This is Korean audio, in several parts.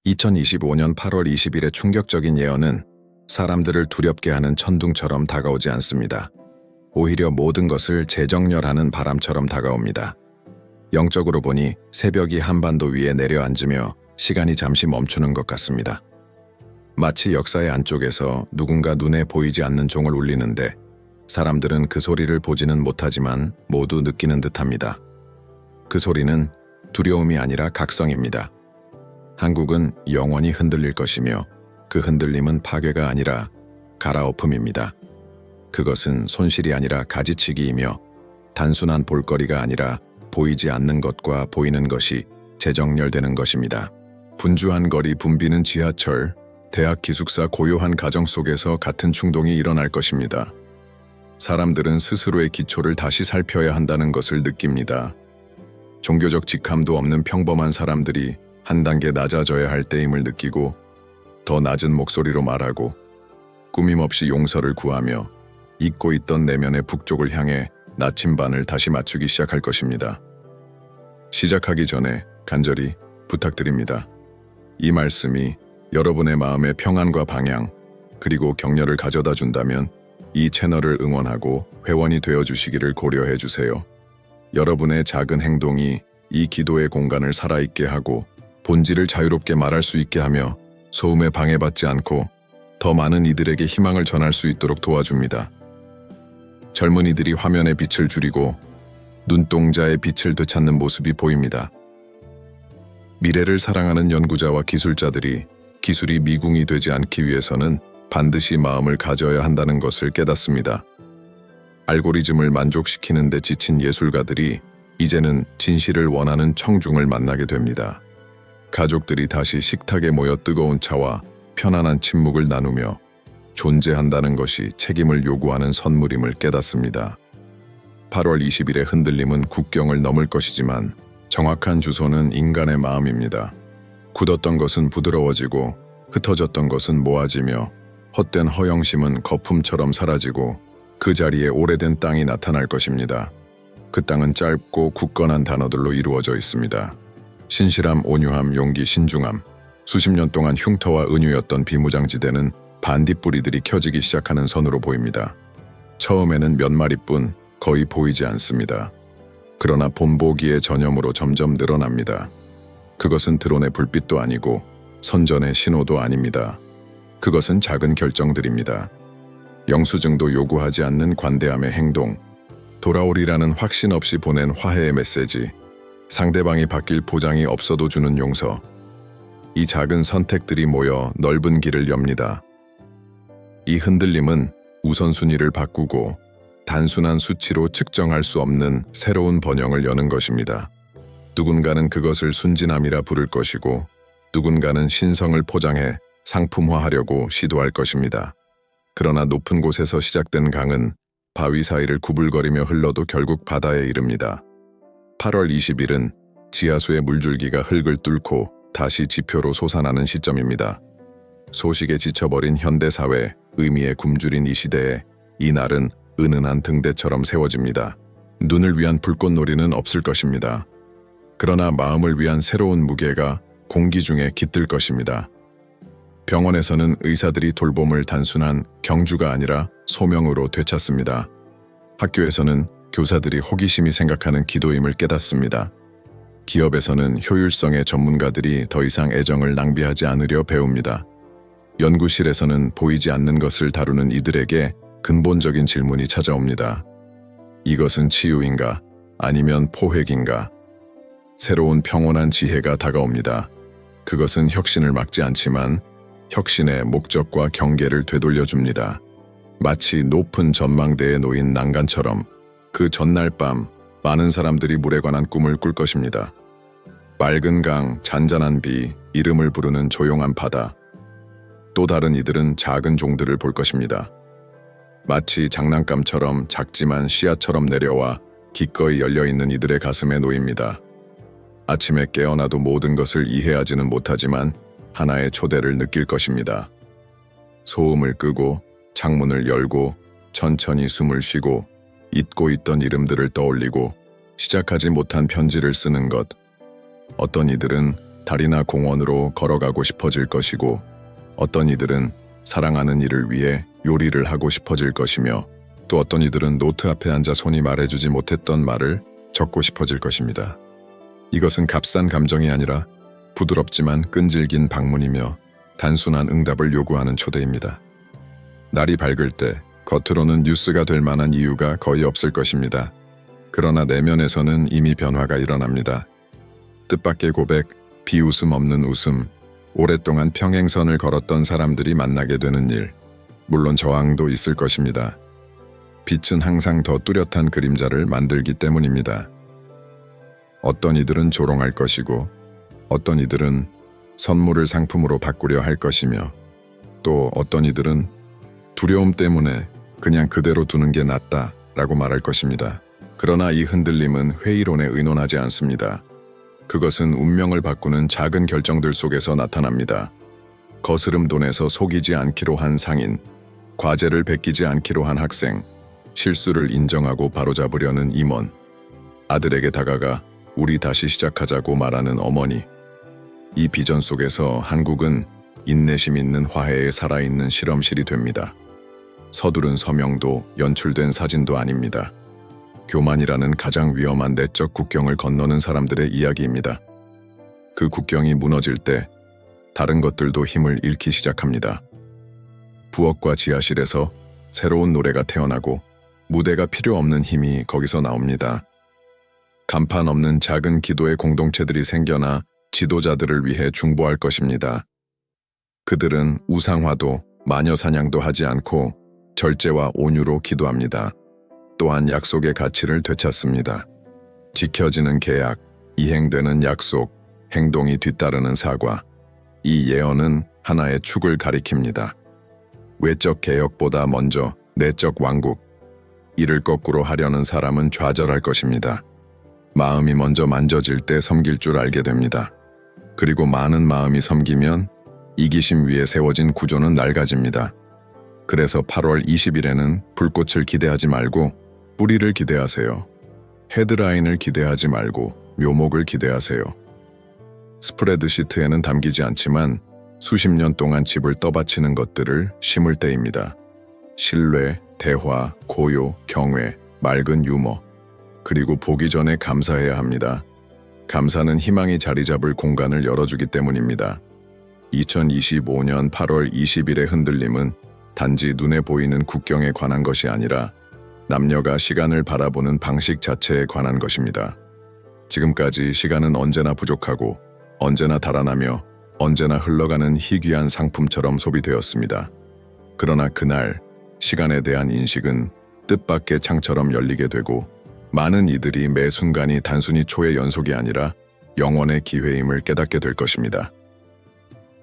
2025년 8월 20일의 충격적인 예언은 사람들을 두렵게 하는 천둥처럼 다가오지 않습니다. 오히려 모든 것을 재정렬하는 바람처럼 다가옵니다. 영적으로 보니 새벽이 한반도 위에 내려앉으며 시간이 잠시 멈추는 것 같습니다. 마치 역사의 안쪽에서 누군가 눈에 보이지 않는 종을 울리는데 사람들은 그 소리를 보지는 못하지만 모두 느끼는 듯합니다. 그 소리는 두려움이 아니라 각성입니다. 한국은 영원히 흔들릴 것이며 그 흔들림은 파괴가 아니라 갈아엎음입니다. 그것은 손실이 아니라 가지치기이며 단순한 볼거리가 아니라 보이지 않는 것과 보이는 것이 재정렬되는 것입니다. 분주한 거리 붐비는 지하철, 대학 기숙사 고요한 가정 속에서 같은 충동이 일어날 것입니다. 사람들은 스스로의 기초를 다시 살펴야 한다는 것을 느낍니다. 종교적 직함도 없는 평범한 사람들이 한 단계 낮아져야 할 때임을 느끼고 더 낮은 목소리로 말하고 꾸밈없이 용서를 구하며 잊고 있던 내면의 북쪽을 향해 나침반을 다시 맞추기 시작할 것입니다. 시작하기 전에 간절히 부탁드립니다. 이 말씀이 여러분의 마음의 평안과 방향 그리고 격려를 가져다 준다면 이 채널을 응원하고 회원이 되어주시기를 고려해 주세요. 여러분의 작은 행동이 이 기도의 공간을 살아있게 하고 본질을 자유롭게 말할 수 있게 하며 소음에 방해받지 않고 더 많은 이들에게 희망을 전할 수 있도록 도와줍니다. 젊은이들이 화면의 빛을 줄이고 눈동자의 빛을 되찾는 모습이 보입니다. 미래를 사랑하는 연구자와 기술자들이 기술이 미궁이 되지 않기 위해서는 반드시 마음을 가져야 한다는 것을 깨닫습니다. 알고리즘을 만족시키는 데 지친 예술가들이 이제는 진실을 원하는 청중을 만나게 됩니다. 가족들이 다시 식탁에 모여 뜨거운 차와 편안한 침묵을 나누며 존재한다는 것이 책임을 요구하는 선물임을 깨닫습니다. 8월 20일의 흔들림은 국경을 넘을 것이지만 정확한 주소는 인간의 마음입니다. 굳었던 것은 부드러워지고 흩어졌던 것은 모아지며 헛된 허영심은 거품처럼 사라지고 그 자리에 오래된 땅이 나타날 것입니다. 그 땅은 짧고 굳건한 단어들로 이루어져 있습니다. 신실함, 온유함, 용기, 신중함. 수십 년 동안 흉터와 은유였던 비무장지대는 반딧불이들이 켜지기 시작하는 선으로 보입니다. 처음에는 몇 마리뿐 거의 보이지 않습니다. 그러나 본보기의 전염으로 점점 늘어납니다. 그것은 드론의 불빛도 아니고 선전의 신호도 아닙니다. 그것은 작은 결정들입니다. 영수증도 요구하지 않는 관대함의 행동, 돌아오리라는 확신 없이 보낸 화해의 메시지, 상대방이 바뀔 보장이 없어도 주는 용서. 이 작은 선택들이 모여 넓은 길을 엽니다. 이 흔들림은 우선순위를 바꾸고 단순한 수치로 측정할 수 없는 새로운 번영을 여는 것입니다. 누군가는 그것을 순진함이라 부를 것이고 누군가는 신성을 포장해 상품화하려고 시도할 것입니다. 그러나 높은 곳에서 시작된 강은 바위 사이를 구불거리며 흘러도 결국 바다에 이릅니다. 8월 20일은 지하수의 물줄기가 흙을 뚫고 다시 지표로 솟아나는 시점입니다. 소식에 지쳐버린 현대사회, 의미에 굶주린 이 시대에 이 날은 은은한 등대처럼 세워집니다. 눈을 위한 불꽃놀이는 없을 것입니다. 그러나 마음을 위한 새로운 무게가 공기 중에 깃들 것입니다. 병원에서는 의사들이 돌봄을 단순한 경주가 아니라 소명으로 되찾습니다. 학교에서는 교사들이 호기심이 생각하는 기도임을 깨닫습니다. 기업에서는 효율성의 전문가들이 더 이상 애정을 낭비하지 않으려 배웁니다. 연구실에서는 보이지 않는 것을 다루는 이들에게 근본적인 질문이 찾아옵니다. 이것은 치유인가? 아니면 포획인가? 새로운 평온한 지혜가 다가옵니다. 그것은 혁신을 막지 않지만 혁신의 목적과 경계를 되돌려줍니다. 마치 높은 전망대에 놓인 난간처럼 그 전날 밤 많은 사람들이 물에 관한 꿈을 꿀 것입니다. 맑은 강, 잔잔한 비, 이름을 부르는 조용한 바다. 또 다른 이들은 작은 종들을 볼 것입니다. 마치 장난감처럼 작지만 씨앗처럼 내려와 기꺼이 열려있는 이들의 가슴에 놓입니다. 아침에 깨어나도 모든 것을 이해하지는 못하지만 하나의 초대를 느낄 것입니다. 소음을 끄고 창문을 열고 천천히 숨을 쉬고 잊고 있던 이름들을 떠올리고 시작하지 못한 편지를 쓰는 것. 어떤 이들은 달이나 공원으로 걸어가고 싶어질 것이고, 어떤 이들은 사랑하는 이를 위해 요리를 하고 싶어질 것이며, 또 어떤 이들은 노트 앞에 앉아 손이 말해주지 못했던 말을 적고 싶어질 것입니다. 이것은 값싼 감정이 아니라 부드럽지만 끈질긴 방문이며 단순한 응답을 요구하는 초대입니다. 날이 밝을 때 겉으로는 뉴스가 될 만한 이유가 거의 없을 것입니다. 그러나 내면에서는 이미 변화가 일어납니다. 뜻밖의 고백, 비웃음 없는 웃음, 오랫동안 평행선을 걸었던 사람들이 만나게 되는 일, 물론 저항도 있을 것입니다. 빛은 항상 더 뚜렷한 그림자를 만들기 때문입니다. 어떤 이들은 조롱할 것이고, 어떤 이들은 선물을 상품으로 바꾸려 할 것이며, 또 어떤 이들은 두려움 때문에 그냥 그대로 두는 게 낫다라고 말할 것입니다. 그러나 이 흔들림은 회의론에 의논하지 않습니다. 그것은 운명을 바꾸는 작은 결정들 속에서 나타납니다. 거스름 돈에서 속이지 않기로 한 상인, 과제를 베끼지 않기로 한 학생, 실수를 인정하고 바로잡으려는 임원, 아들에게 다가가 우리 다시 시작하자고 말하는 어머니. 이 비전 속에서 한국은 인내심 있는 화해에 살아있는 실험실이 됩니다. 서두른 서명도 연출된 사진도 아닙니다. 교만이라는 가장 위험한 내적 국경을 건너는 사람들의 이야기입니다. 그 국경이 무너질 때 다른 것들도 힘을 잃기 시작합니다. 부엌과 지하실에서 새로운 노래가 태어나고 무대가 필요 없는 힘이 거기서 나옵니다. 간판 없는 작은 기도의 공동체들이 생겨나 지도자들을 위해 중보할 것입니다. 그들은 우상화도 마녀 사냥도 하지 않고 절제와 온유로 기도합니다. 또한 약속의 가치를 되찾습니다. 지켜지는 계약, 이행되는 약속, 행동이 뒤따르는 사과. 이 예언은 하나의 축을 가리킵니다. 외적 개혁보다 먼저 내적 왕국. 이를 거꾸로 하려는 사람은 좌절할 것입니다. 마음이 먼저 만져질 때 섬길 줄 알게 됩니다. 그리고 많은 마음이 섬기면 이기심 위에 세워진 구조는 낡아집니다. 그래서 8월 20일에는 불꽃을 기대하지 말고 뿌리를 기대하세요. 헤드라인을 기대하지 말고 묘목을 기대하세요. 스프레드 시트에는 담기지 않지만 수십 년 동안 집을 떠받치는 것들을 심을 때입니다. 신뢰, 대화, 고요, 경외, 맑은 유머. 그리고 보기 전에 감사해야 합니다. 감사는 희망이 자리 잡을 공간을 열어주기 때문입니다. 2025년 8월 20일의 흔들림은 단지 눈에 보이는 국경에 관한 것이 아니라 남녀가 시간을 바라보는 방식 자체에 관한 것입니다. 지금까지 시간은 언제나 부족하고 언제나 달아나며 언제나 흘러가는 희귀한 상품처럼 소비되었습니다. 그러나 그날 시간에 대한 인식은 뜻밖의 창처럼 열리게 되고 많은 이들이 매 순간이 단순히 초의 연속이 아니라 영원의 기회임을 깨닫게 될 것입니다.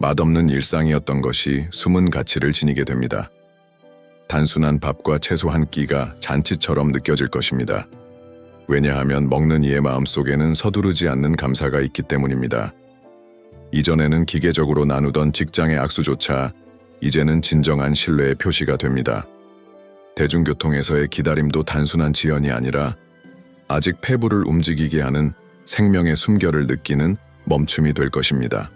맛없는 일상이었던 것이 숨은 가치를 지니게 됩니다. 단순한 밥과 채소 한 끼가 잔치처럼 느껴질 것입니다. 왜냐하면 먹는 이의 마음속에는 서두르지 않는 감사가 있기 때문입니다. 이전에는 기계적으로 나누던 직장의 악수조차 이제는 진정한 신뢰의 표시가 됩니다. 대중교통에서의 기다림도 단순한 지연이 아니라 아직 폐부를 움직이게 하는 생명의 숨결을 느끼는 멈춤이 될 것입니다.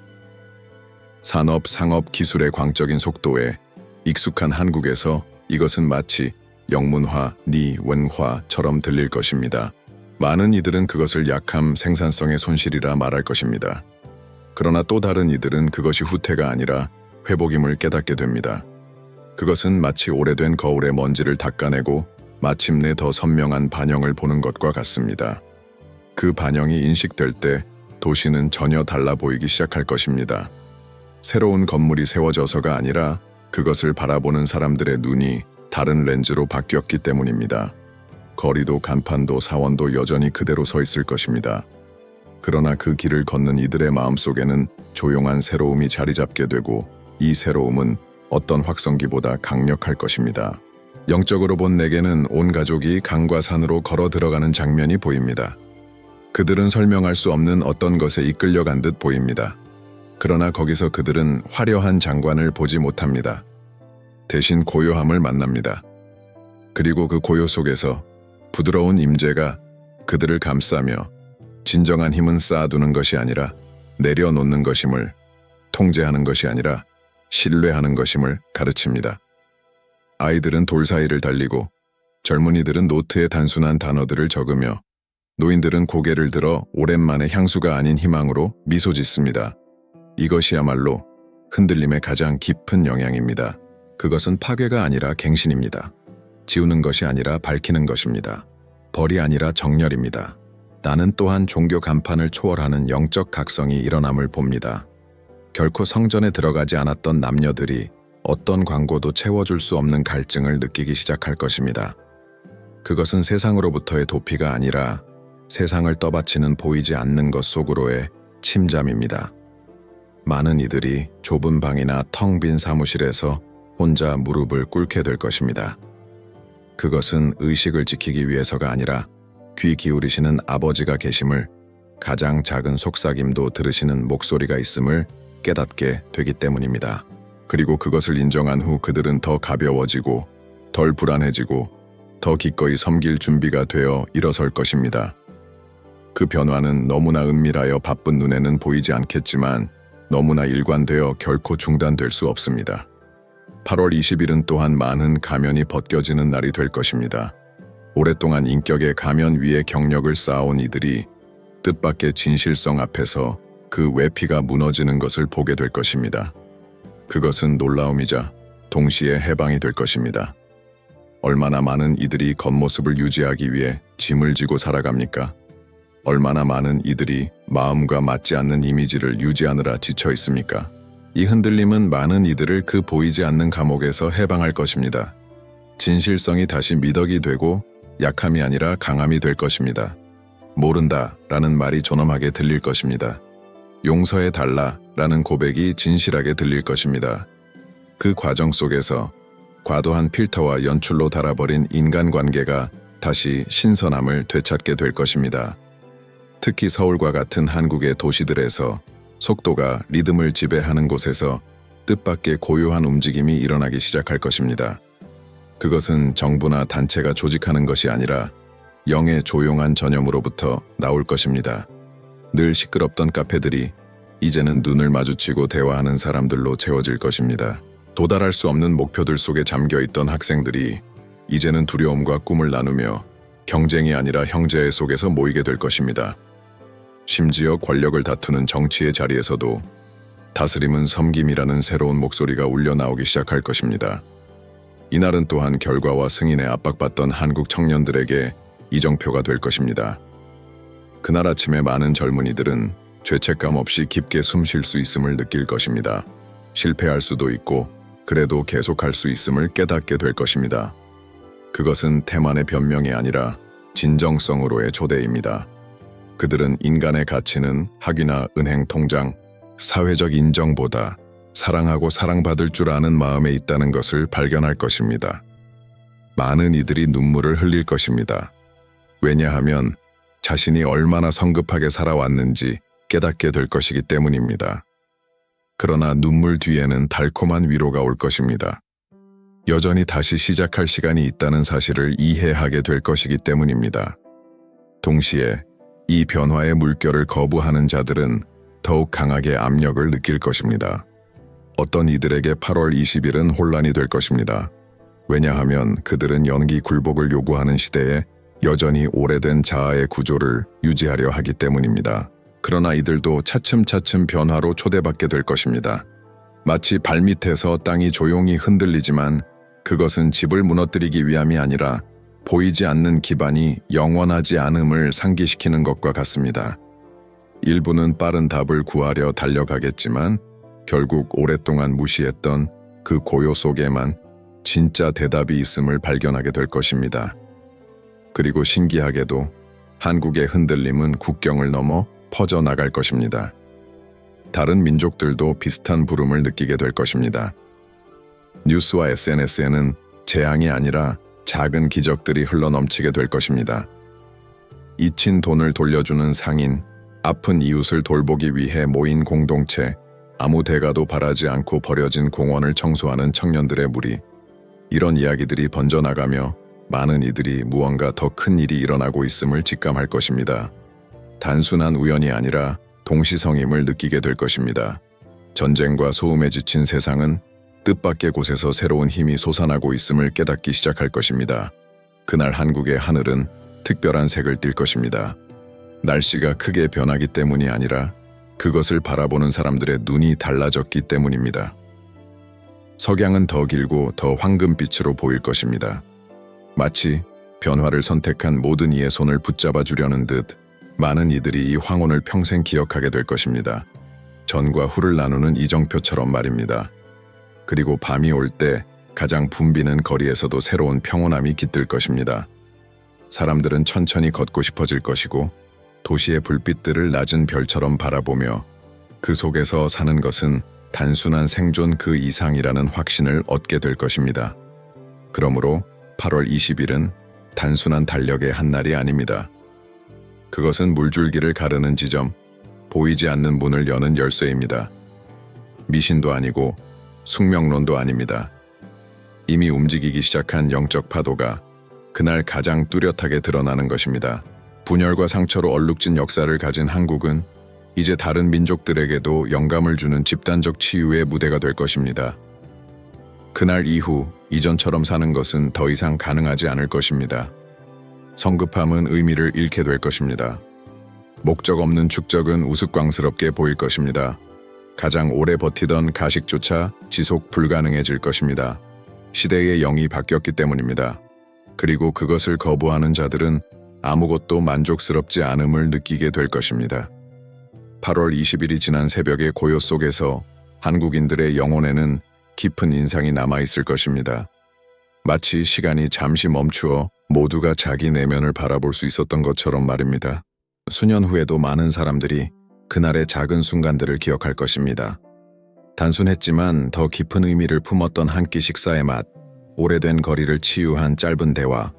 산업, 상업, 기술의 광적인 속도에 익숙한 한국에서 이것은 마치 영문화, 원화처럼 들릴 것입니다. 많은 이들은 그것을 약함, 생산성의 손실이라 말할 것입니다. 그러나 또 다른 이들은 그것이 후퇴가 아니라 회복임을 깨닫게 됩니다. 그것은 마치 오래된 거울의 먼지를 닦아내고 마침내 더 선명한 반영을 보는 것과 같습니다. 그 반영이 인식될 때 도시는 전혀 달라 보이기 시작할 것입니다. 새로운 건물이 세워져서가 아니라 그것을 바라보는 사람들의 눈이 다른 렌즈로 바뀌었기 때문입니다. 거리도 간판도 사원도 여전히 그대로 서 있을 것입니다. 그러나 그 길을 걷는 이들의 마음속에는 조용한 새로움이 자리 잡게 되고 이 새로움은 어떤 확성기보다 강력할 것입니다. 영적으로 본 내게는 온 가족이 강과 산으로 걸어 들어가는 장면이 보입니다. 그들은 설명할 수 없는 어떤 것에 이끌려간 듯 보입니다. 그러나 거기서 그들은 화려한 장관을 보지 못합니다. 대신 고요함을 만납니다. 그리고 그 고요 속에서 부드러운 임재가 그들을 감싸며 진정한 힘은 쌓아두는 것이 아니라 내려놓는 것임을, 통제하는 것이 아니라 신뢰하는 것임을 가르칩니다. 아이들은 돌 사이를 달리고 젊은이들은 노트에 단순한 단어들을 적으며 노인들은 고개를 들어 오랜만에 향수가 아닌 희망으로 미소 짓습니다. 이것이야말로 흔들림의 가장 깊은 영향입니다. 그것은 파괴가 아니라 갱신입니다. 지우는 것이 아니라 밝히는 것입니다. 벌이 아니라 정렬입니다. 나는 또한 종교 간판을 초월하는 영적 각성이 일어남을 봅니다. 결코 성전에 들어가지 않았던 남녀들이 어떤 광고도 채워줄 수 없는 갈증을 느끼기 시작할 것입니다. 그것은 세상으로부터의 도피가 아니라 세상을 떠받치는 보이지 않는 것 속으로의 침잠입니다. 많은 이들이 좁은 방이나 텅 빈 사무실에서 혼자 무릎을 꿇게 될 것입니다. 그것은 의식을 지키기 위해서가 아니라 귀 기울이시는 아버지가 계심을, 가장 작은 속삭임도 들으시는 목소리가 있음을 깨닫게 되기 때문입니다. 그리고 그것을 인정한 후 그들은 더 가벼워지고 덜 불안해지고 더 기꺼이 섬길 준비가 되어 일어설 것입니다. 그 변화는 너무나 은밀하여 바쁜 눈에는 보이지 않겠지만 너무나 일관되어 결코 중단될 수 없습니다. 8월 20일은 또한 많은 가면이 벗겨지는 날이 될 것입니다. 오랫동안 인격의 가면 위에 경력을 쌓아온 이들이 뜻밖의 진실성 앞에서 그 외피가 무너지는 것을 보게 될 것입니다. 그것은 놀라움이자 동시에 해방이 될 것입니다. 얼마나 많은 이들이 겉모습을 유지하기 위해 짐을 지고 살아갑니까? 얼마나 많은 이들이 마음과 맞지 않는 이미지를 유지하느라 지쳐 있습니까? 이 흔들림은 많은 이들을 그 보이지 않는 감옥에서 해방할 것입니다. 진실성이 다시 미덕이 되고 약함이 아니라 강함이 될 것입니다. 모른다 라는 말이 존엄하게 들릴 것입니다. 용서해 달라 라는 고백이 진실하게 들릴 것입니다. 그 과정 속에서 과도한 필터와 연출로 달아버린 인간관계가 다시 신선함을 되찾게 될 것입니다. 특히 서울과 같은 한국의 도시들에서 속도가 리듬을 지배하는 곳에서 뜻밖의 고요한 움직임이 일어나기 시작할 것입니다. 그것은 정부나 단체가 조직하는 것이 아니라 영의 조용한 전염으로부터 나올 것입니다. 늘 시끄럽던 카페들이 이제는 눈을 마주치고 대화하는 사람들로 채워질 것입니다. 도달할 수 없는 목표들 속에 잠겨있던 학생들이 이제는 두려움과 꿈을 나누며 경쟁이 아니라 형제 속에서 모이게 될 것입니다. 심지어 권력을 다투는 정치의 자리에서도 다스림은 섬김이라는 새로운 목소리가 울려 나오기 시작할 것입니다. 이날은 또한 결과와 승인에 압박받던 한국 청년들에게 이정표가 될 것입니다. 그날 아침에 많은 젊은이들은 죄책감 없이 깊게 숨 쉴 수 있음을 느낄 것입니다. 실패할 수도 있고 그래도 계속할 수 있음을 깨닫게 될 것입니다. 그것은 태만의 변명이 아니라 진정성으로의 초대입니다. 그들은 인간의 가치는 학위나 은행 통장, 사회적 인정보다 사랑하고 사랑받을 줄 아는 마음에 있다는 것을 발견할 것입니다. 많은 이들이 눈물을 흘릴 것입니다. 왜냐하면 자신이 얼마나 성급하게 살아왔는지 깨닫게 될 것이기 때문입니다. 그러나 눈물 뒤에는 달콤한 위로가 올 것입니다. 여전히 다시 시작할 시간이 있다는 사실을 이해하게 될 것이기 때문입니다. 동시에 이 변화의 물결을 거부하는 자들은 더욱 강하게 압력을 느낄 것입니다. 어떤 이들에게 8월 20일은 혼란이 될 것입니다. 왜냐하면 그들은 연기 굴복을 요구하는 시대에 여전히 오래된 자아의 구조를 유지하려 하기 때문입니다. 그러나 이들도 차츰차츰 변화로 초대받게 될 것입니다. 마치 발밑에서 땅이 조용히 흔들리지만 그것은 집을 무너뜨리기 위함이 아니라 보이지 않는 기반이 영원하지 않음을 상기시키는 것과 같습니다. 일부는 빠른 답을 구하려 달려가겠지만 결국 오랫동안 무시했던 그 고요 속에만 진짜 대답이 있음을 발견하게 될 것입니다. 그리고 신기하게도 한국의 흔들림은 국경을 넘어 퍼져나갈 것입니다. 다른 민족들도 비슷한 부름을 느끼게 될 것입니다. 뉴스와 SNS에는 재앙이 아니라 작은 기적들이 흘러넘치게 될 것입니다. 잊힌 돈을 돌려주는 상인, 아픈 이웃을 돌보기 위해 모인 공동체, 아무 대가도 바라지 않고 버려진 공원을 청소하는 청년들의 무리, 이런 이야기들이 번져나가며 많은 이들이 무언가 더 큰 일이 일어나고 있음을 직감할 것입니다. 단순한 우연이 아니라 동시성임을 느끼게 될 것입니다. 전쟁과 소음에 지친 세상은 뜻밖의 곳에서 새로운 힘이 솟아나고 있음을 깨닫기 시작할 것입니다. 그날 한국의 하늘은 특별한 색을 띨 것입니다. 날씨가 크게 변하기 때문이 아니라 그것을 바라보는 사람들의 눈이 달라졌기 때문입니다. 석양은 더 길고 더 황금빛으로 보일 것입니다. 마치 변화를 선택한 모든 이의 손을 붙잡아 주려는 듯 많은 이들이 이 황혼을 평생 기억하게 될 것입니다. 전과 후를 나누는 이정표처럼 말입니다. 그리고 밤이 올 때 가장 붐비는 거리에서도 새로운 평온함이 깃들 것입니다. 사람들은 천천히 걷고 싶어질 것이고 도시의 불빛들을 낮은 별처럼 바라보며 그 속에서 사는 것은 단순한 생존 그 이상이라는 확신을 얻게 될 것입니다. 그러므로 8월 20일은 단순한 달력의 한 날이 아닙니다. 그것은 물줄기를 가르는 지점, 보이지 않는 문을 여는 열쇠입니다. 미신도 아니고 숙명론도 아닙니다. 이미 움직이기 시작한 영적 파도가 그날 가장 뚜렷하게 드러나는 것입니다. 분열과 상처로 얼룩진 역사를 가진 한국은 이제 다른 민족들에게도 영감을 주는 집단적 치유의 무대가 될 것입니다. 그날 이후 이전처럼 사는 것은 더 이상 가능하지 않을 것입니다. 성급함은 의미를 잃게 될 것입니다. 목적 없는 축적은 우스꽝스럽게 보일 것입니다. 가장 오래 버티던 가식조차 지속 불가능해질 것입니다. 시대의 영이 바뀌었기 때문입니다. 그리고 그것을 거부하는 자들은 아무것도 만족스럽지 않음을 느끼게 될 것입니다. 8월 20일이 지난 새벽의 고요 속에서 한국인들의 영혼에는 깊은 인상이 남아있을 것입니다. 마치 시간이 잠시 멈추어 모두가 자기 내면을 바라볼 수 있었던 것처럼 말입니다. 수년 후에도 많은 사람들이 그날의 작은 순간들을 기억할 것입니다. 단순했지만 더 깊은 의미를 품었던 한 끼 식사의 맛, 오래된 거리를 치유한 짧은 대화,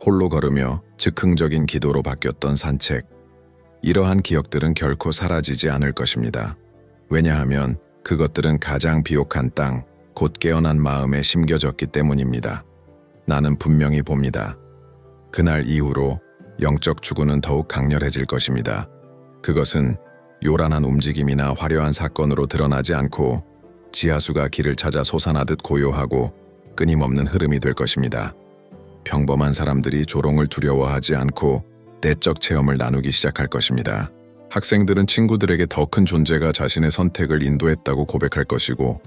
홀로 걸으며 즉흥적인 기도로 바뀌었던 산책. 이러한 기억들은 결코 사라지지 않을 것입니다. 왜냐하면 그것들은 가장 비옥한 땅, 곧 깨어난 마음에 심겨졌기 때문입니다. 나는 분명히 봅니다. 그날 이후로 영적 추구는 더욱 강렬해질 것입니다. 그것은 요란한 움직임이나 화려한 사건으로 드러나지 않고 지하수가 길을 찾아 솟아나듯 고요하고 끊임없는 흐름이 될 것입니다. 평범한 사람들이 조롱을 두려워하지 않고 내적 체험을 나누기 시작할 것입니다. 학생들은 친구들에게 더 큰 존재가 자신의 선택을 인도했다고 고백할 것이고,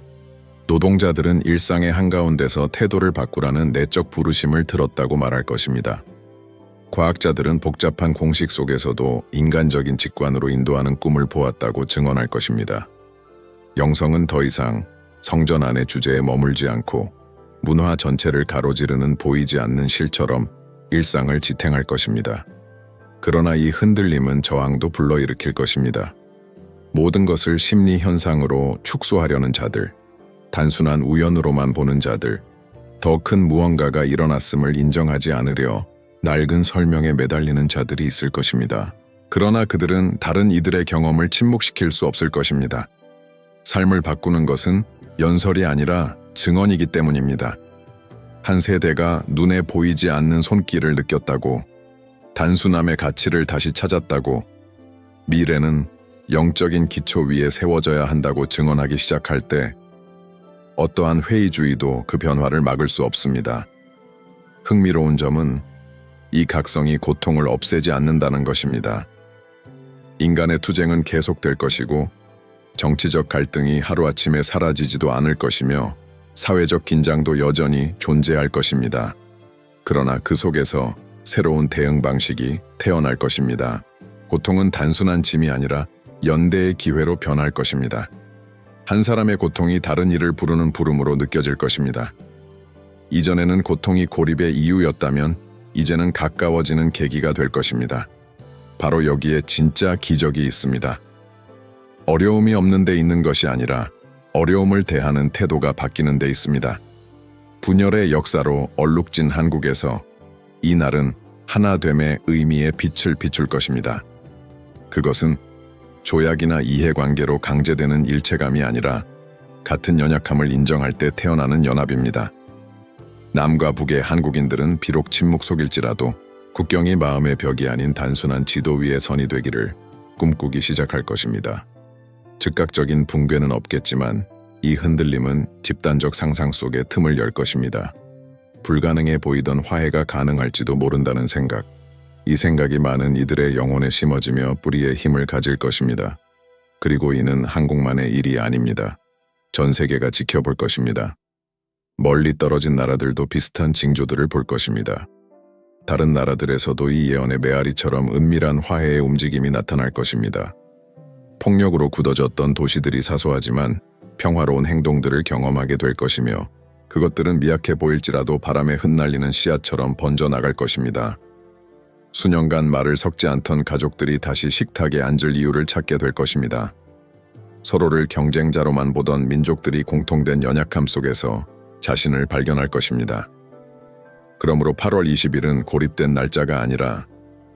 노동자들은 일상의 한가운데서 태도를 바꾸라는 내적 부르심을 들었다고 말할 것입니다. 과학자들은 복잡한 공식 속에서도 인간적인 직관으로 인도하는 꿈을 보았다고 증언할 것입니다. 영성은 더 이상 성전 안의 주제에 머물지 않고 문화 전체를 가로지르는 보이지 않는 실처럼 일상을 지탱할 것입니다. 그러나 이 흔들림은 저항도 불러일으킬 것입니다. 모든 것을 심리 현상으로 축소하려는 자들, 단순한 우연으로만 보는 자들, 더 큰 무언가가 일어났음을 인정하지 않으려 낡은 설명에 매달리는 자들이 있을 것입니다. 그러나 그들은 다른 이들의 경험을 침묵시킬 수 없을 것입니다. 삶을 바꾸는 것은 연설이 아니라 증언이기 때문입니다. 한 세대가 눈에 보이지 않는 손길을 느꼈다고, 단순함의 가치를 다시 찾았다고, 미래는 영적인 기초 위에 세워져야 한다고 증언하기 시작할 때 어떠한 회의주의도 그 변화를 막을 수 없습니다. 흥미로운 점은 이 각성이 고통을 없애지 않는다는 것입니다. 인간의 투쟁은 계속될 것이고 정치적 갈등이 하루아침에 사라지지도 않을 것이며 사회적 긴장도 여전히 존재할 것입니다. 그러나 그 속에서 새로운 대응 방식이 태어날 것입니다. 고통은 단순한 짐이 아니라 연대의 기회로 변할 것입니다. 한 사람의 고통이 다른 이를 부르는 부름으로 느껴질 것입니다. 이전에는 고통이 고립의 이유였다면 이제는 가까워지는 계기가 될 것입니다. 바로 여기에 진짜 기적이 있습니다. 어려움이 없는 데 있는 것이 아니라 어려움을 대하는 태도가 바뀌는 데 있습니다. 분열의 역사로 얼룩진 한국에서 이 날은 하나됨의 의미의 빛을 비출 것입니다. 그것은 조약이나 이해관계로 강제되는 일체감이 아니라 같은 연약함을 인정할 때 태어나는 연합입니다. 남과 북의 한국인들은 비록 침묵 속일지라도 국경이 마음의 벽이 아닌 단순한 지도 위의 선이 되기를 꿈꾸기 시작할 것입니다. 즉각적인 붕괴는 없겠지만 이 흔들림은 집단적 상상 속에 틈을 열 것입니다. 불가능해 보이던 화해가 가능할지도 모른다는 생각. 이 생각이 많은 이들의 영혼에 심어지며 뿌리의 힘을 가질 것입니다. 그리고 이는 한국만의 일이 아닙니다. 전 세계가 지켜볼 것입니다. 멀리 떨어진 나라들도 비슷한 징조들을 볼 것입니다. 다른 나라들에서도 이 예언의 메아리처럼 은밀한 화해의 움직임이 나타날 것입니다. 폭력으로 굳어졌던 도시들이 사소하지만 평화로운 행동들을 경험하게 될 것이며 그것들은 미약해 보일지라도 바람에 흩날리는 씨앗처럼 번져나갈 것입니다. 수년간 말을 섞지 않던 가족들이 다시 식탁에 앉을 이유를 찾게 될 것입니다. 서로를 경쟁자로만 보던 민족들이 공통된 연약함 속에서 자신을 발견할 것입니다. 그러므로 8월 20일은 고립된 날짜가 아니라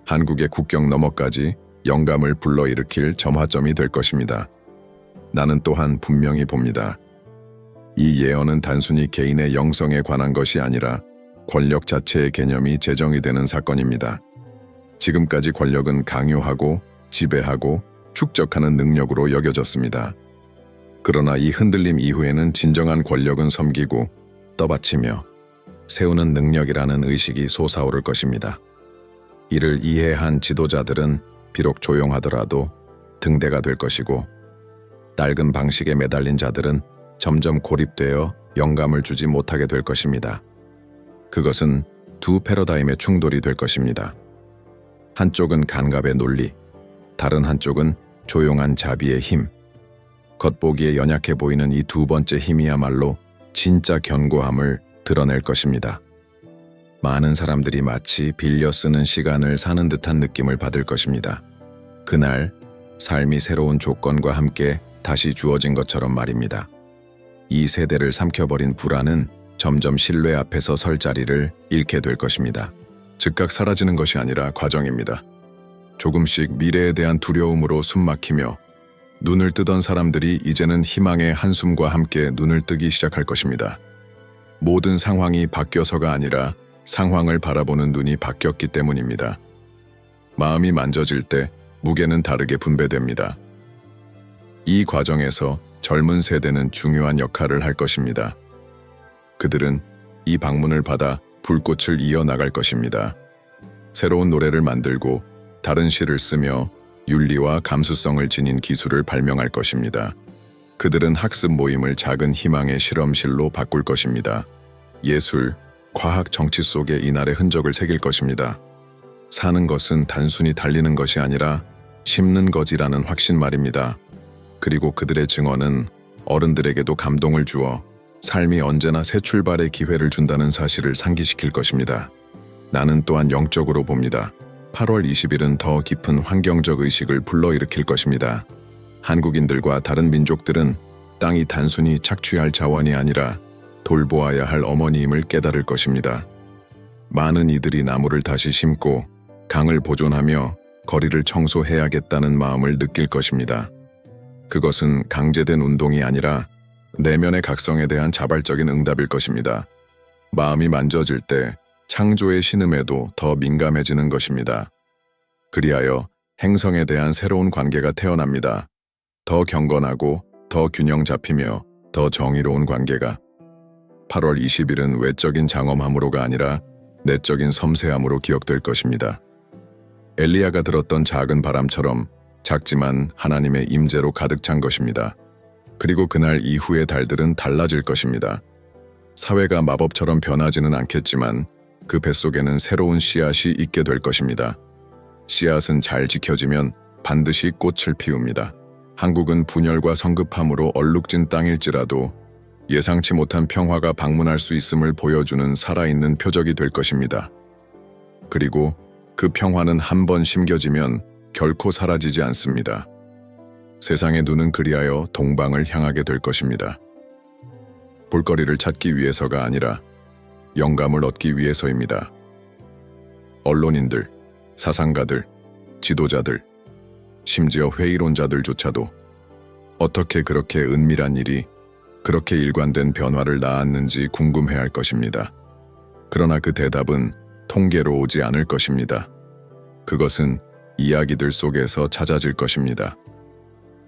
한국의 국경 너머까지 영감을 불러일으킬 점화점이 될 것입니다. 나는 또한 분명히 봅니다. 이 예언은 단순히 개인의 영성에 관한 것이 아니라 권력 자체의 개념이 제정이 되는 사건입니다. 지금까지 권력은 강요하고 지배하고 축적하는 능력으로 여겨졌습니다. 그러나 이 흔들림 이후에는 진정한 권력은 섬기고 떠받치며 세우는 능력이라는 의식이 솟아오를 것입니다. 이를 이해한 지도자들은 비록 조용하더라도 등대가 될 것이고 낡은 방식에 매달린 자들은 점점 고립되어 영감을 주지 못하게 될 것입니다. 그것은 두 패러다임의 충돌이 될 것입니다. 한쪽은 간갑의 논리, 다른 한쪽은 조용한 자비의 힘. 겉보기에 연약해 보이는 이 두 번째 힘이야말로 진짜 견고함을 드러낼 것입니다. 많은 사람들이 마치 빌려 쓰는 시간을 사는 듯한 느낌을 받을 것입니다. 그날 삶이 새로운 조건과 함께 다시 주어진 것처럼 말입니다. 이 세대를 삼켜버린 불안은 점점 신뢰 앞에서 설 자리를 잃게 될 것입니다. 즉각 사라지는 것이 아니라 과정입니다. 조금씩 미래에 대한 두려움으로 숨막히며 눈을 뜨던 사람들이 이제는 희망의 한숨과 함께 눈을 뜨기 시작할 것입니다. 모든 상황이 바뀌어서가 아니라 상황을 바라보는 눈이 바뀌었기 때문입니다. 마음이 만져질 때 무게는 다르게 분배됩니다. 이 과정에서 젊은 세대는 중요한 역할을 할 것입니다. 그들은 이 방문을 받아 불꽃을 이어나갈 것입니다. 새로운 노래를 만들고 다른 시를 쓰며 윤리와 감수성을 지닌 기술을 발명할 것입니다. 그들은 학습 모임을 작은 희망의 실험실로 바꿀 것입니다. 예술, 과학, 정치 속에 이날의 흔적을 새길 것입니다. 사는 것은 단순히 달리는 것이 아니라 심는 것이라는 확신 말입니다. 그리고 그들의 증언은 어른들에게도 감동을 주어 삶이 언제나 새 출발의 기회를 준다는 사실을 상기시킬 것입니다. 나는 또한 영적으로 봅니다. 8월 20일은 더 깊은 환경적 의식을 불러일으킬 것입니다. 한국인들과 다른 민족들은 땅이 단순히 착취할 자원이 아니라 돌보아야 할 어머니임을 깨달을 것입니다. 많은 이들이 나무를 다시 심고 강을 보존하며 거리를 청소해야겠다는 마음을 느낄 것입니다. 그것은 강제된 운동이 아니라 내면의 각성에 대한 자발적인 응답일 것입니다. 마음이 만져질 때 창조의 신음에도 더 민감해지는 것입니다. 그리하여 행성에 대한 새로운 관계가 태어납니다. 더 경건하고 더 균형 잡히며 더 정의로운 관계가. 8월 20일은 외적인 장엄함으로가 아니라 내적인 섬세함으로 기억될 것입니다. 엘리야가 들었던 작은 바람처럼 작지만 하나님의 임재로 가득 찬 것입니다. 그리고 그날 이후의 달들은 달라질 것입니다. 사회가 마법처럼 변하지는 않겠지만 그 뱃속에는 새로운 씨앗이 있게 될 것입니다. 씨앗은 잘 지켜지면 반드시 꽃을 피웁니다. 한국은 분열과 성급함으로 얼룩진 땅일지라도 예상치 못한 평화가 방문할 수 있음을 보여주는 살아있는 표적이 될 것입니다. 그리고 그 평화는 한 번 심겨지면 결코 사라지지 않습니다. 세상의 눈은 그리하여 동방을 향하게 될 것입니다. 볼거리를 찾기 위해서가 아니라 영감을 얻기 위해서입니다. 언론인들, 사상가들, 지도자들, 심지어 회의론자들조차도 어떻게 그렇게 은밀한 일이 그렇게 일관된 변화를 낳았는지 궁금해할 것입니다. 그러나 그 대답은 통계로 오지 않을 것입니다. 그것은 이야기들 속에서 찾아질 것입니다.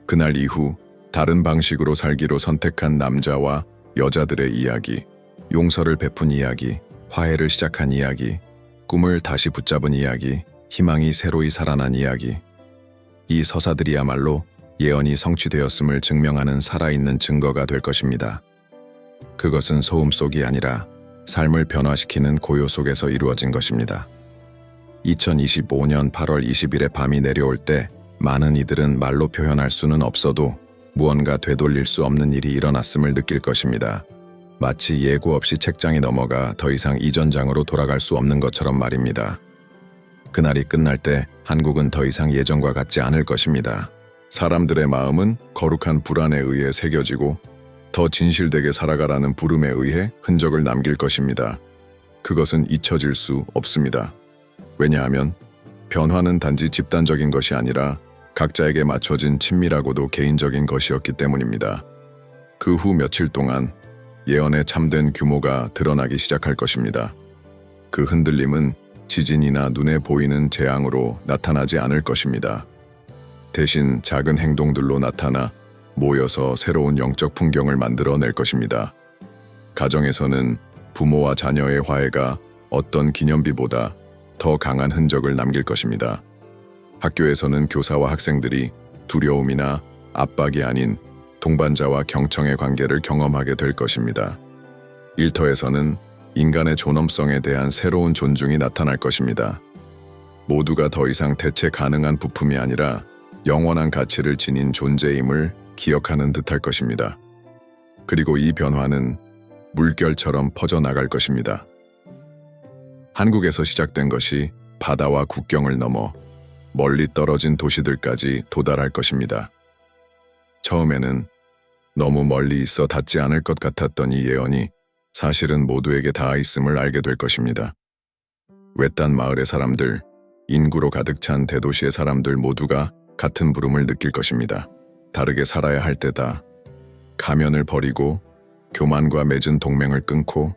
그날 이후 다른 방식으로 살기로 선택한 남자와 여자들의 이야기, 용서를 베푼 이야기, 화해를 시작한 이야기, 꿈을 다시 붙잡은 이야기, 희망이 새로이 살아난 이야기. 이 서사들이야말로 예언이 성취되었음을 증명하는 살아있는 증거가 될 것입니다. 그것은 소음 속이 아니라 삶을 변화시키는 고요 속에서 이루어진 것입니다. 2025년 8월 20일에 밤이 내려올 때 많은 이들은 말로 표현할 수는 없어도 무언가 되돌릴 수 없는 일이 일어났음을 느낄 것입니다. 마치 예고 없이 책장이 넘어가 더 이상 이전 장으로 돌아갈 수 없는 것처럼 말입니다. 그날이 끝날 때 한국은 더 이상 예전과 같지 않을 것입니다. 사람들의 마음은 거룩한 불안에 의해 새겨지고 더 진실되게 살아가라는 부름에 의해 흔적을 남길 것입니다. 그것은 잊혀질 수 없습니다. 왜냐하면 변화는 단지 집단적인 것이 아니라 각자에게 맞춰진 친밀하고도 개인적인 것이었기 때문입니다. 그 후 며칠 동안 예언의 참된 규모가 드러나기 시작할 것입니다. 그 흔들림은 지진이나 눈에 보이는 재앙으로 나타나지 않을 것입니다. 대신 작은 행동들로 나타나 모여서 새로운 영적 풍경을 만들어낼 것입니다. 가정에서는 부모와 자녀의 화해가 어떤 기념비보다 더 강한 흔적을 남길 것입니다. 학교에서는 교사와 학생들이 두려움이나 압박이 아닌 동반자와 경청의 관계를 경험하게 될 것입니다. 일터에서는 인간의 존엄성에 대한 새로운 존중이 나타날 것입니다. 모두가 더 이상 대체 가능한 부품이 아니라 영원한 가치를 지닌 존재임을 기억하는 듯할 것입니다. 그리고 이 변화는 물결처럼 퍼져나갈 것입니다. 한국에서 시작된 것이 바다와 국경을 넘어 멀리 떨어진 도시들까지 도달할 것입니다. 처음에는 너무 멀리 있어 닿지 않을 것 같았던 이 예언이 사실은 모두에게 닿아 있음을 알게 될 것입니다. 외딴 마을의 사람들, 인구로 가득 찬 대도시의 사람들 모두가 같은 부름을 느낄 것입니다. 다르게 살아야 할 때다. 가면을 버리고 교만과 맺은 동맹을 끊고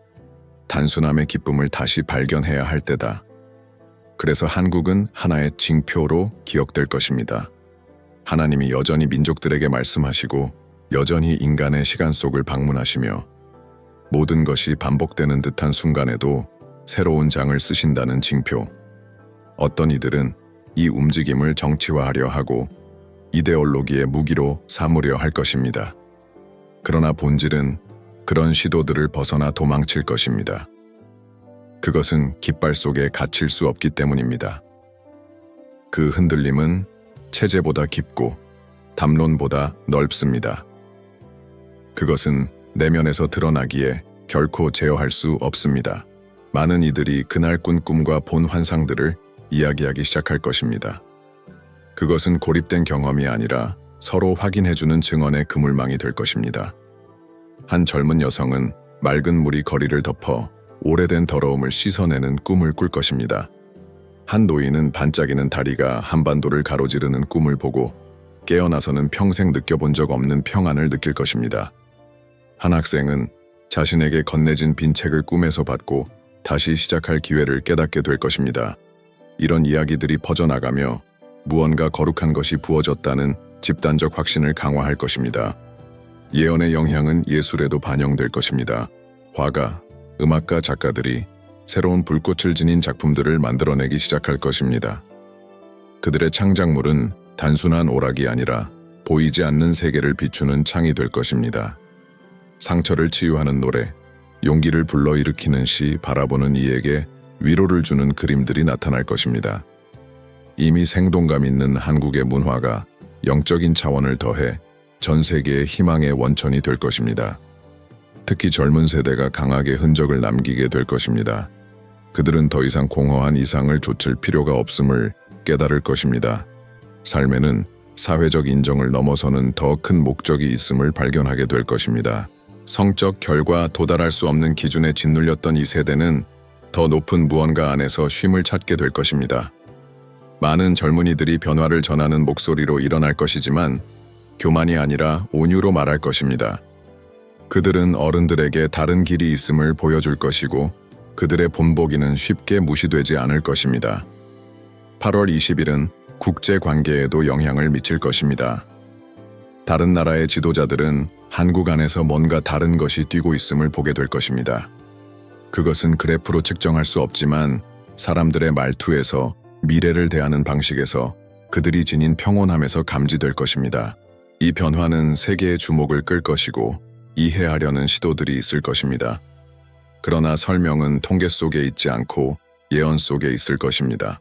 단순함의 기쁨을 다시 발견해야 할 때다. 그래서 한국은 하나의 징표로 기억될 것입니다. 하나님이 여전히 민족들에게 말씀하시고 여전히 인간의 시간 속을 방문하시며 모든 것이 반복되는 듯한 순간에도 새로운 장을 쓰신다는 징표. 어떤 이들은 이 움직임을 정치화하려 하고 이데올로기의 무기로 삼으려 할 것입니다. 그러나 본질은 그런 시도들을 벗어나 도망칠 것입니다. 그것은 깃발 속에 갇힐 수 없기 때문입니다. 그 흔들림은 체제보다 깊고 담론보다 넓습니다. 그것은 내면에서 드러나기에 결코 제어할 수 없습니다. 많은 이들이 그날 꾼 꿈과 본 환상들을 이야기하기 시작할 것입니다. 그것은 고립된 경험이 아니라 서로 확인해주는 증언의 그물망이 될 것입니다. 한 젊은 여성은 맑은 물이 거리를 덮어 오래된 더러움을 씻어내는 꿈을 꿀 것입니다. 한 노인은 반짝이는 다리가 한반도를 가로지르는 꿈을 보고 깨어나서는 평생 느껴본 적 없는 평안을 느낄 것입니다. 한 학생은 자신에게 건네진 빈 책을 꿈에서 받고 다시 시작할 기회를 깨닫게 될 것입니다. 이런 이야기들이 퍼져나가며 무언가 거룩한 것이 부어졌다는 집단적 확신을 강화할 것입니다. 예언의 영향은 예술에도 반영될 것입니다. 화가, 음악가, 작가들이 새로운 불꽃을 지닌 작품들을 만들어내기 시작할 것입니다. 그들의 창작물은 단순한 오락이 아니라 보이지 않는 세계를 비추는 창이 될 것입니다. 상처를 치유하는 노래, 용기를 불러일으키는 시, 바라보는 이에게 위로를 주는 그림들이 나타날 것입니다. 이미 생동감 있는 한국의 문화가 영적인 차원을 더해 전 세계의 희망의 원천이 될 것입니다. 특히 젊은 세대가 강하게 흔적을 남기게 될 것입니다. 그들은 더 이상 공허한 이상을 좇을 필요가 없음을 깨달을 것입니다. 삶에는 사회적 인정을 넘어서는 더 큰 목적이 있음을 발견하게 될 것입니다. 성적 결과 도달할 수 없는 기준에 짓눌렸던 이 세대는 더 높은 무언가 안에서 쉼을 찾게 될 것입니다. 많은 젊은이들이 변화를 전하는 목소리로 일어날 것이지만 교만이 아니라 온유로 말할 것입니다. 그들은 어른들에게 다른 길이 있음을 보여줄 것이고 그들의 본보기는 쉽게 무시되지 않을 것입니다. 8월 20일은 국제 관계에도 영향을 미칠 것입니다. 다른 나라의 지도자들은 한국 안에서 뭔가 다른 것이 뛰고 있음을 보게 될 것입니다. 그것은 그래프로 측정할 수 없지만 사람들의 말투에서, 미래를 대하는 방식에서, 그들이 지닌 평온함에서 감지될 것입니다. 이 변화는 세계의 주목을 끌 것이고 이해하려는 시도들이 있을 것입니다. 그러나 설명은 통계 속에 있지 않고 예언 속에 있을 것입니다.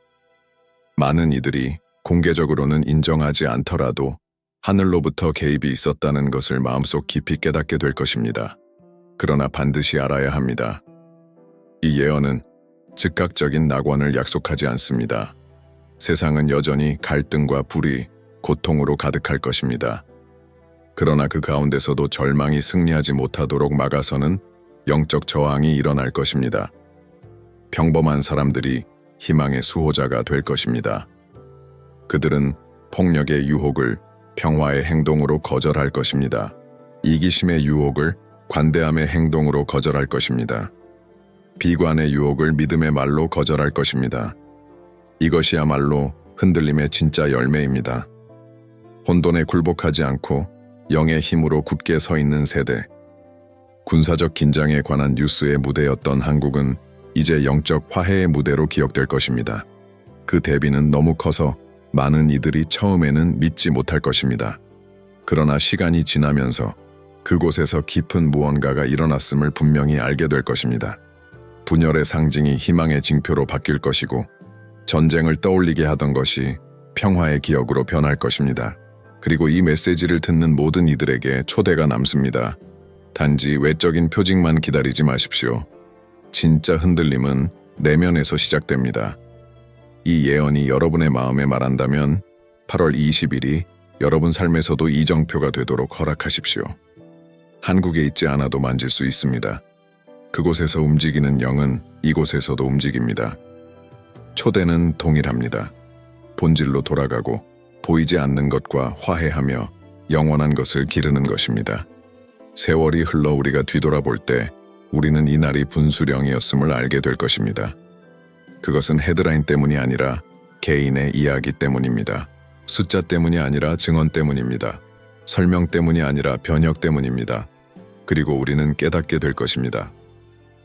많은 이들이 공개적으로는 인정하지 않더라도 하늘로부터 개입이 있었다는 것을 마음속 깊이 깨닫게 될 것입니다. 그러나 반드시 알아야 합니다. 이 예언은 즉각적인 낙원을 약속하지 않습니다. 세상은 여전히 갈등과 불의, 고통으로 가득할 것입니다. 그러나 그 가운데서도 절망이 승리하지 못하도록 막아서는 영적 저항이 일어날 것입니다. 평범한 사람들이 희망의 수호자가 될 것입니다. 그들은 폭력의 유혹을 평화의 행동으로 거절할 것입니다. 이기심의 유혹을 관대함의 행동으로 거절할 것입니다. 비관의 유혹을 믿음의 말로 거절할 것입니다. 이것이야말로 흔들림의 진짜 열매입니다. 혼돈에 굴복하지 않고 영의 힘으로 굳게 서 있는 세대. 군사적 긴장에 관한 뉴스의 무대였던 한국은 이제 영적 화해의 무대로 기억될 것입니다. 그 대비는 너무 커서 많은 이들이 처음에는 믿지 못할 것입니다. 그러나 시간이 지나면서 그곳에서 깊은 무언가가 일어났음을 분명히 알게 될 것입니다. 분열의 상징이 희망의 징표로 바뀔 것이고 전쟁을 떠올리게 하던 것이 평화의 기억으로 변할 것입니다. 그리고 이 메시지를 듣는 모든 이들에게 초대가 남습니다. 단지 외적인 표징만 기다리지 마십시오. 진짜 흔들림은 내면에서 시작됩니다. 이 예언이 여러분의 마음에 말한다면 8월 20일이 여러분 삶에서도 이정표가 되도록 허락하십시오. 한국에 있지 않아도 만질 수 있습니다. 그곳에서 움직이는 영은 이곳에서도 움직입니다. 초대는 동일합니다. 본질로 돌아가고 보이지 않는 것과 화해하며 영원한 것을 기르는 것입니다. 세월이 흘러 우리가 뒤돌아볼 때 우리는 이날이 분수령이었음을 알게 될 것입니다. 그것은 헤드라인 때문이 아니라 개인의 이야기 때문입니다. 숫자 때문이 아니라 증언 때문입니다. 설명 때문이 아니라 변혁 때문입니다. 그리고 우리는 깨닫게 될 것입니다.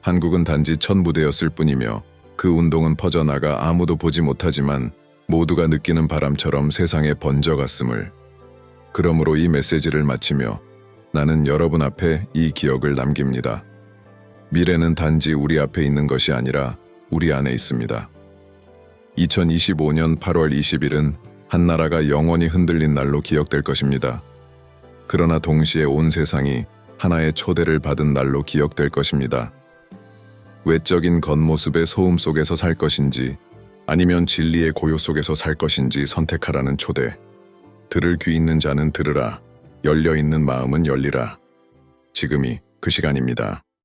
한국은 단지 첫 무대였을 뿐이며 그 운동은 퍼져나가 아무도 보지 못하지만 모두가 느끼는 바람처럼 세상에 번져갔음을. 그러므로 이 메시지를 마치며 나는 여러분 앞에 이 기억을 남깁니다. 미래는 단지 우리 앞에 있는 것이 아니라 우리 안에 있습니다. 2025년 8월 20일은 한 나라가 영원히 흔들린 날로 기억될 것입니다. 그러나 동시에 온 세상이 하나의 초대를 받은 날로 기억될 것입니다. 외적인 겉모습의 소음 속에서 살 것인지 아니면 진리의 고요 속에서 살 것인지 선택하라는 초대. 들을 귀 있는 자는 들으라. 열려있는 마음은 열리라. 지금이 그 시간입니다.